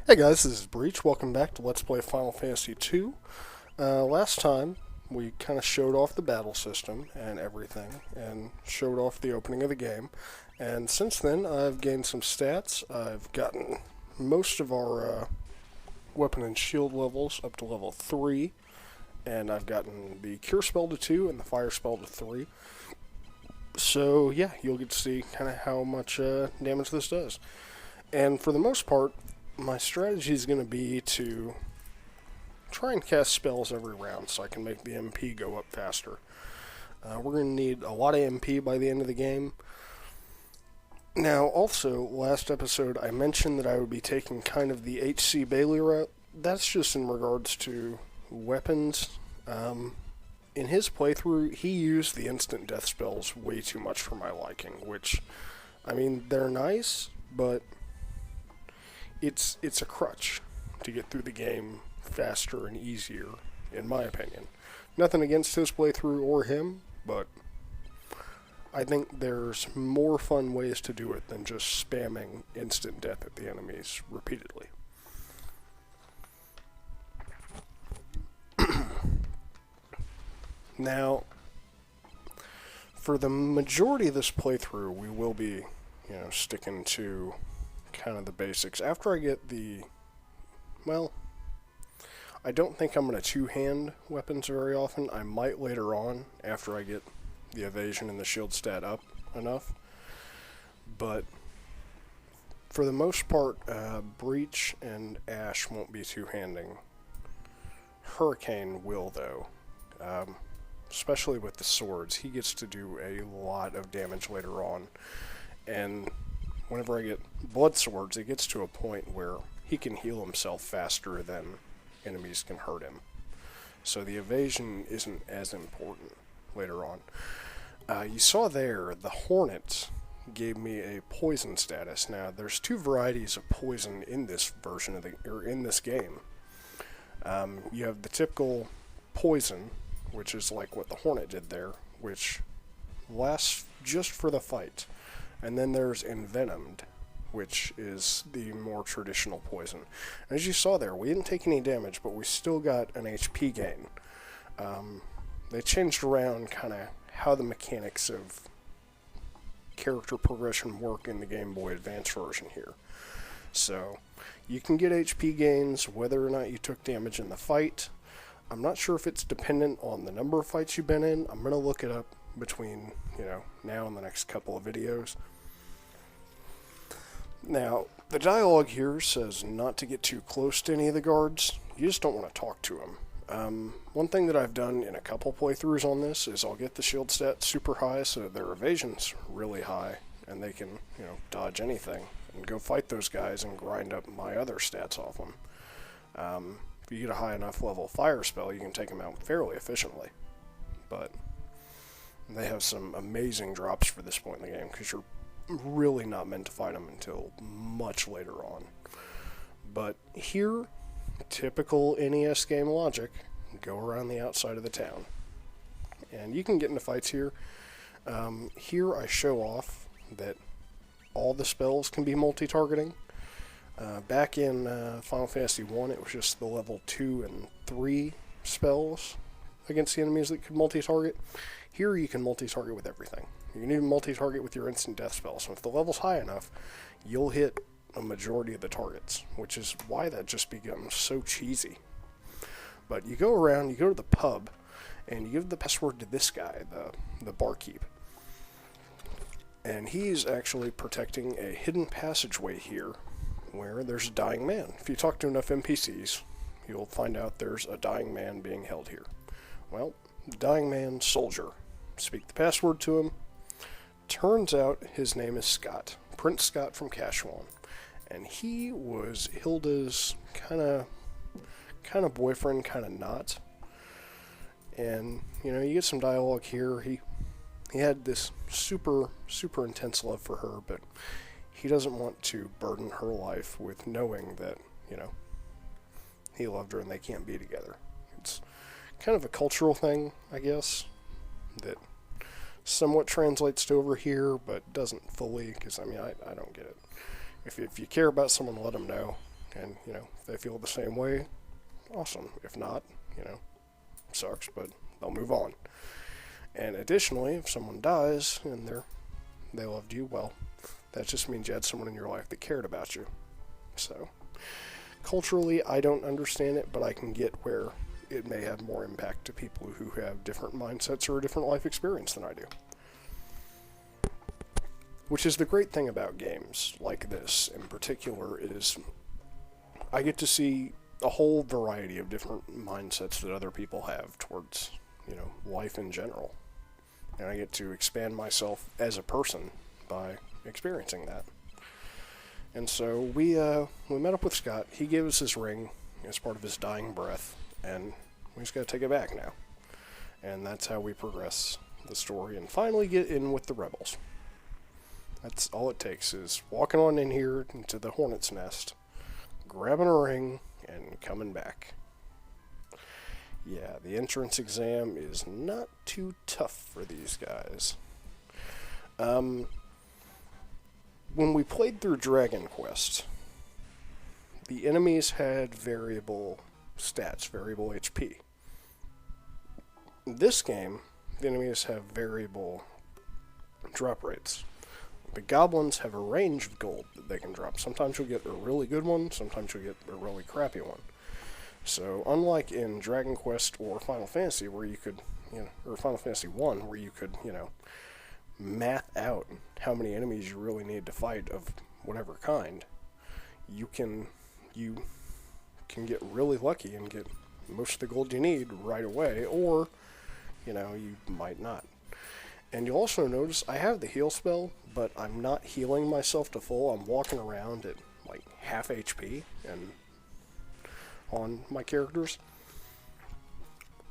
Hey guys, this is Breach. Welcome back to Let's Play Final Fantasy II. Last time, we kind of showed off the battle system and everything, and showed off the opening of the game. And since then, I've gained some stats. I've gotten most of our weapon and shield levels up to level 3, and I've gotten the Cure Spell to 2 and the Fire Spell to 3. So yeah, you'll get to see kind of how much damage this does. And for the most part, my strategy is going to be to try and cast spells every round so I can make the MP go up faster. We're going to need a lot of MP by the end of the game. Now, also, last episode I mentioned that I would be taking kind of the HC Bailey route. That's just in regards to weapons. In his playthrough, he used the instant death spells way too much for my liking, which, I mean, they're nice, but it's a crutch to get through the game faster and easier, in my opinion. Nothing against his playthrough or him, but I think there's more fun ways to do it than just spamming instant death at the enemies repeatedly. Now, for the majority of this playthrough, we will be, sticking to kind of the basics. After I get I don't think I'm going to two-hand weapons very often. I might later on, after I get the evasion and the shield stat up enough. But for the most part, Breach and Ash won't be two-handing. Hurricane will, though. Especially with the swords. He gets to do a lot of damage later on. And whenever I get blood swords, it gets to a point where he can heal himself faster than enemies can hurt him. So the evasion isn't as important later on. You saw there, the Hornet gave me a poison status. Now, there's two varieties of poison in this version of in this game. You have the typical poison, which is like what the Hornet did there, which lasts just for the fight. And then there's Envenomed, which is the more traditional poison. And as you saw there, we didn't take any damage, but we still got an HP gain. They changed around kind of how the mechanics of character progression work in the Game Boy Advance version here. So, you can get HP gains whether or not you took damage in the fight. I'm not sure if it's dependent on the number of fights you've been in. I'm going to look it up between, now and the next couple of videos. Now, the dialogue here says not to get too close to any of the guards. You just don't want to talk to them. One thing that I've done in a couple playthroughs on this is I'll get the shield stat super high so their evasion's really high and they can, dodge anything and go fight those guys and grind up my other stats off them. If you get a high enough level fire spell, you can take them out fairly efficiently. But they have some amazing drops for this point in the game because you're really not meant to fight them until much later on. But here, typical NES game logic, go around the outside of the town. And you can get into fights here. Here I show off that all the spells can be multi-targeting. Back in Final Fantasy 1, it was just the level 2 and 3 spells against the enemies that could multi-target. Here you can multi-target with everything. You can even multi-target with your instant death spell. So if the level's high enough, you'll hit a majority of the targets, which is why that just becomes so cheesy. But you go around, you go to the pub, and you give the password to this guy, the barkeep. And he's actually protecting a hidden passageway here where there's a dying man. If you talk to enough NPCs, you'll find out there's a dying man being held here. Well, the dying man, soldier. Speak the password to him. Turns out his name is Scott, Prince Scott from Cashwan, and he was Hilda's kind of boyfriend, kind of not. And you get some dialogue here. He had this super intense love for her, but he doesn't want to burden her life with knowing that he loved her and they can't be together. It's kind of a cultural thing, I guess, that somewhat translates to over here, but doesn't fully, because, I don't get it. If you care about someone, let them know. And, you know, if they feel the same way, awesome. If not, you know, sucks, but they'll move on. And additionally, if someone dies and they loved you, well, that just means you had someone in your life that cared about you. So, culturally, I don't understand it, but I can get where it may have more impact to people who have different mindsets or a different life experience than I do. Which is the great thing about games like this in particular is I get to see a whole variety of different mindsets that other people have towards, you know, life in general. And I get to expand myself as a person by experiencing that. And so we met up with Scott. He gave us his ring as part of his dying breath, and we just gotta take it back now. And that's how we progress the story and finally get in with the rebels. That's all it takes, is walking on in here into the Hornet's Nest, grabbing a ring, and coming back. Yeah, the entrance exam is not too tough for these guys. When we played through Dragon Quest, the enemies had variable stats, variable HP. In this game, the enemies have variable drop rates. The goblins have a range of gold that they can drop. Sometimes you'll get a really good one, sometimes you'll get a really crappy one. So, unlike in Dragon Quest or Final Fantasy, where you could, you know, or Final Fantasy 1, where you could, you know, math out how many enemies you really need to fight of whatever kind, you can get really lucky and get most of the gold you need right away, or, you know, you might not. And you'll also notice I have the heal spell, but I'm not healing myself to full. I'm walking around at like half HP and on my characters.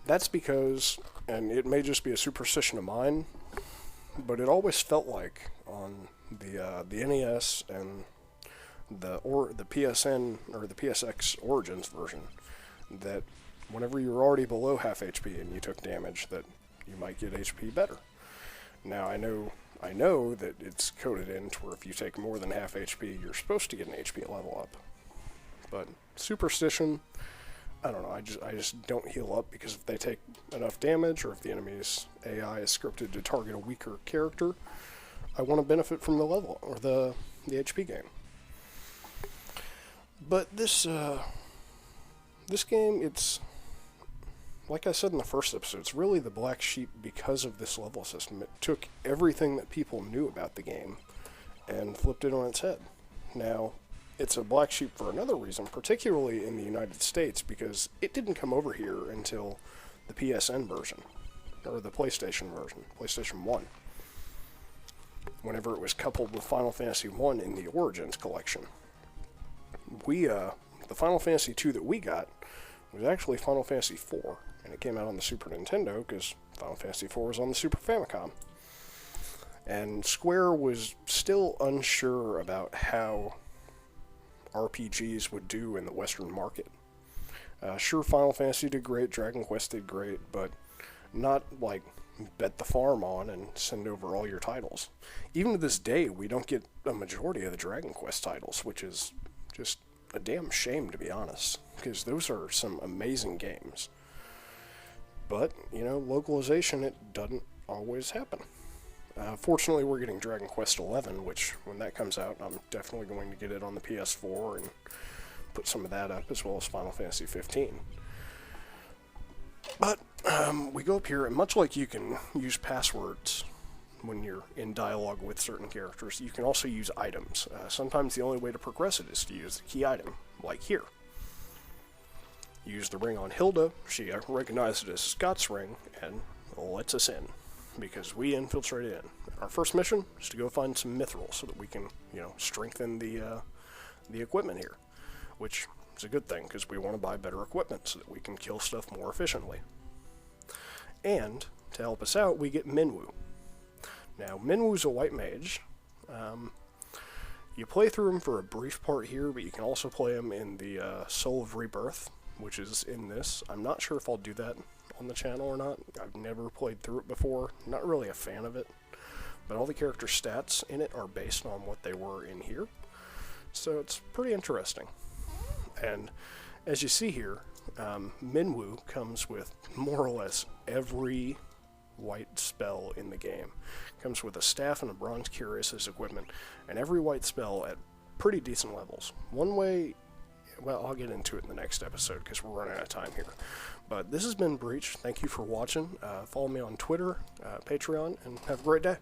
That's because, and it may just be a superstition of mine, but it always felt like on the NES and the PSN or the PSX Origins version that whenever you were already below half HP and you took damage, that you might get HP better. Now I know that it's coded in to where if you take more than half HP, you're supposed to get an HP level up. But superstition, I don't know. I just don't heal up because if they take enough damage, or if the enemy's AI is scripted to target a weaker character, I want to benefit from the level or the HP gain. But this game, it's like I said in the first episode, it's really the black sheep because of this level system. It took everything that people knew about the game and flipped it on its head. Now, it's a black sheep for another reason, particularly in the United States, because it didn't come over here until the PSN version, or the PlayStation version, PlayStation 1, whenever it was coupled with Final Fantasy 1 in the Origins collection. The Final Fantasy 2 that we got was actually Final Fantasy 4, and it came out on the Super Nintendo because Final Fantasy 4 was on the Super Famicom. And Square was still unsure about how RPGs would do in the Western market. Sure, Final Fantasy did great, Dragon Quest did great, but not like bet the farm on and send over all your titles. Even to this day, we don't get a majority of the Dragon Quest titles, which is just a damn shame, to be honest, because those are some amazing games. But, you know, localization, it doesn't always happen. Fortunately, we're getting Dragon Quest XI, which, when that comes out, I'm definitely going to get it on the PS4 and put some of that up, as well as Final Fantasy 15. But, we go up here, and much like you can use passwords when you're in dialogue with certain characters, you can also use items. Sometimes the only way to progress it is to use the key item, like here. Use the ring on Hilda, she recognizes it as Scott's ring, and lets us in, because we infiltrated in. Our first mission is to go find some mithril so that we can, you know, strengthen the equipment here, which is a good thing, because we want to buy better equipment so that we can kill stuff more efficiently. And, to help us out, we get Minwu. Now, Minwu's a white mage. You play through him for a brief part here, but you can also play him in the Soul of Rebirth, which is in this. I'm not sure if I'll do that on the channel or not. I've never played through it before. Not really a fan of it. But all the character stats in it are based on what they were in here. So it's pretty interesting. And as you see here, Minwu comes with more or less every white spell in the game. Comes with a staff and a bronze cuirass as equipment, and every white spell at pretty decent levels. One way, well, I'll get into it in the next episode because we're running out of time here. But this has been Breach. Thank you for watching. Follow me on Twitter, Patreon, and have a great day.